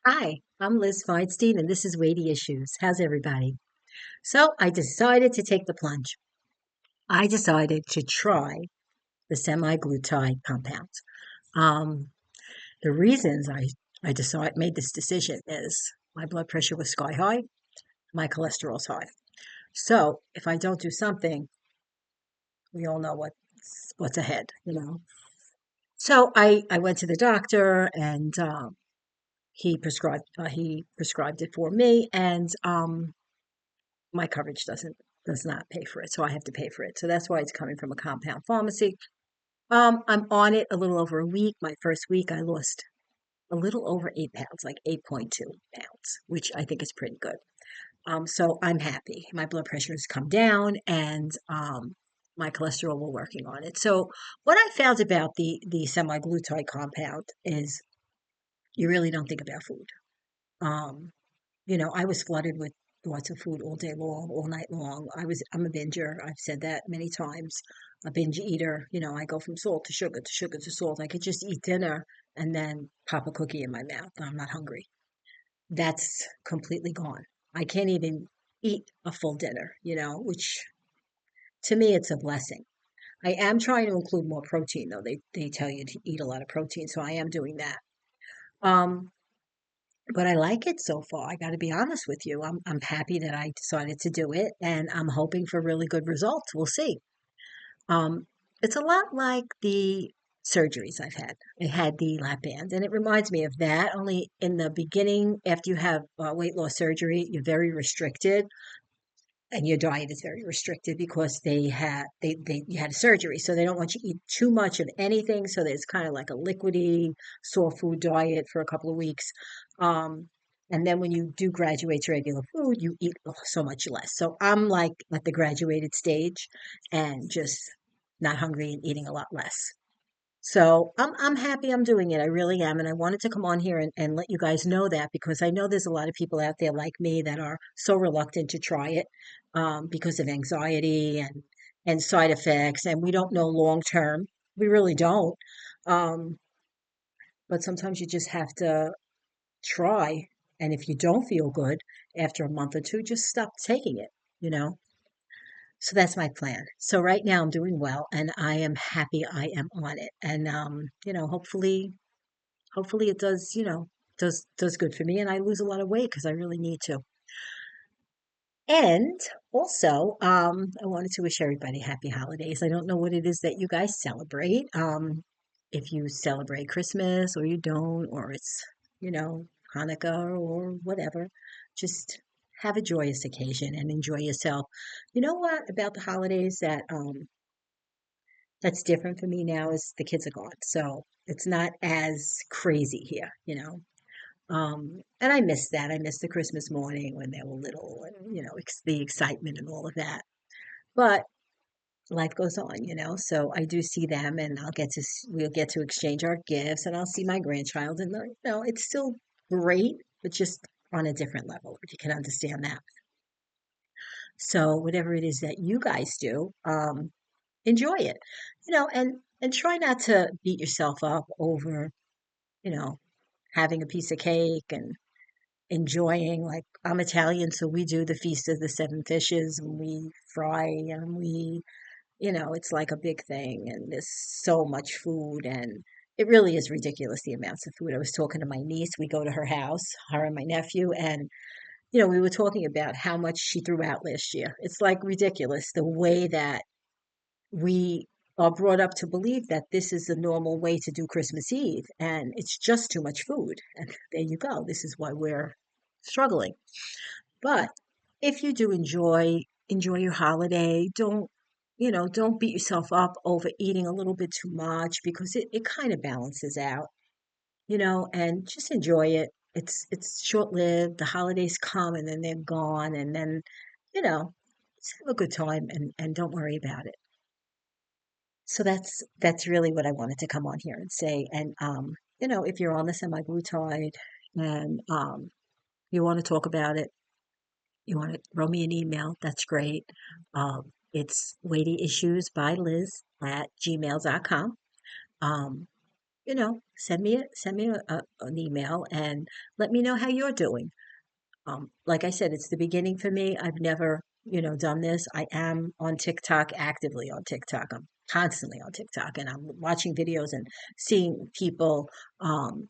Hi, I'm Liz Feinstein, and this is Weighty Issues. How's everybody? So I decided to take the plunge. I decided to try the semaglutide compound. Um, the reasons I made this decision is my blood pressure was sky high, my cholesterol's high. So if I don't do something, we all know what's ahead. So I went to the doctor, and he prescribed it for me, and my coverage does not pay for it, so I have to pay for it. So that's why it's coming from a compound pharmacy. I'm on it a little over a week. My first week, I lost a little over 8 pounds, like 8.2 pounds, which I think is pretty good. So I'm happy. My blood pressure has come down, and my cholesterol, we're working on it. So what I found about the semaglutide compound is you really don't think about food. Um, I was flooded with lots of food all day long, all night long. I'm a binger. I've said that many times. A binge eater. I go from salt to sugar to sugar to salt. I could just eat dinner and then pop a cookie in my mouth. I'm not hungry. That's completely gone. I can't even eat a full dinner, which to me it's a blessing. I am trying to include more protein though. They tell you to eat a lot of protein, so I am doing that. Um, But I like it so far. I got to be honest with you. I'm happy that I decided to do it, and I'm hoping for really good results. We'll see. Um, it's a lot like the surgeries I've had. I had the lap band, and it reminds me of that. Only in the beginning, after you have weight loss surgery, you're very restricted, and your diet is very restricted because you had a surgery, so they don't want you to eat too much of anything. So there's kind of like a liquidy, soul food diet for a couple of weeks. Um, and then when you do graduate to regular food, you eat so much less. So I'm like at the graduated stage and just not hungry and eating a lot less. So I'm happy I'm doing it. I really am. And I wanted to come on here and let you guys know that because I know there's a lot of people out there like me that are so reluctant to try it because of anxiety and side effects. And we don't know long term. We really don't. Um, but sometimes you just have to try. And if you don't feel good after a month or two, just stop taking it. So that's my plan. So right now I'm doing well and I am happy I am on it. And hopefully it does, does good for me and I lose a lot of weight because I really need to. And also, I wanted to wish everybody happy holidays. I don't know what it is that you guys celebrate. If you celebrate Christmas or you don't, or it's, you know, Hanukkah or whatever, just have a joyous occasion and enjoy yourself. You know what about the holidays that's different for me now is the kids are gone. So it's not as crazy here. And I miss that. I miss the Christmas morning when they were little and, the excitement and all of that. But life goes on. So I do see them and we'll get to exchange our gifts and I'll see my grandchild and, it's still great, but just on a different level, if you can understand that. So whatever it is that you guys do, enjoy it, and try not to beat yourself up over, you know, having a piece of cake and enjoying. Like I'm Italian, so we do the Feast of the Seven Fishes and we fry and it's like a big thing and there's so much food and it really is ridiculous the amounts of food. I was talking to my niece, we go to her house, her and my nephew, and we were talking about how much she threw out last year. It's like ridiculous the way that we are brought up to believe that this is the normal way to do Christmas Eve, and it's just too much food. And there you go. This is why we're struggling. But if you do enjoy your holiday, don't beat yourself up over eating a little bit too much because it kind of balances out, and just enjoy it. It's short lived. The holidays come and then they're gone, and then, you know, just have a good time and don't worry about it. So that's really what I wanted to come on here and say. And if you're on the semaglutide and you want to talk about it, you want to throw me an email, that's great. It's Weighty Issues by Liz at gmail.com. Um, an email and let me know how you're doing. Like I said, it's the beginning for me. I've never, done this. I am on TikTok, actively on TikTok. I'm constantly on TikTok and I'm watching videos and seeing people, um,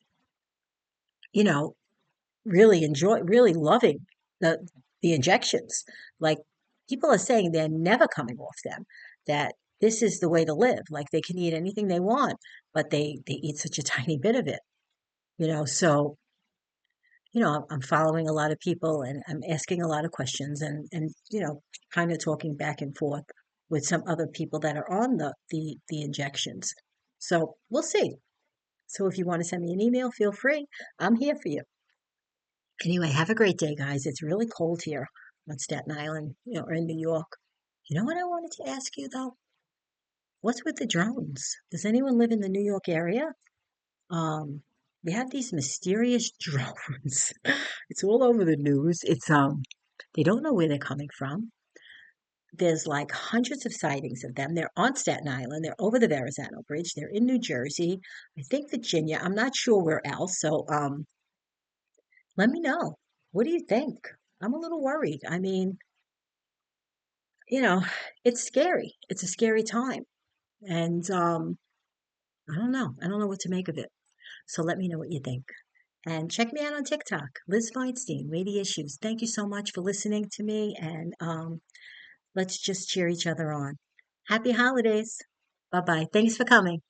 you know, really loving the the injections. Like people are saying they're never coming off them, that this is the way to live. Like they can eat anything they want, but they eat such a tiny bit of it, so I'm following a lot of people and I'm asking a lot of questions and kind of talking back and forth with some other people that are on the injections. So we'll see. So if you want to send me an email, feel free. I'm here for you. Anyway, have a great day, guys. It's really cold here on Staten Island, or in New York. You know what I wanted to ask you though? What's with the drones? Does anyone live in the New York area? Um, we have these mysterious drones. It's all over the news. They don't know where they're coming from. There's like hundreds of sightings of them. They're on Staten Island. They're over the Verrazano Bridge. They're in New Jersey. I think Virginia. I'm not sure where else. So, let me know. What do you think? I'm a little worried. I mean, you know, it's scary. It's a scary time. And I don't know. I don't know what to make of it. So let me know what you think. And check me out on TikTok, Liz Feinstein, Weighty Issues. Thank you so much for listening to me. And let's just cheer each other on. Happy holidays. Bye bye. Thanks for coming.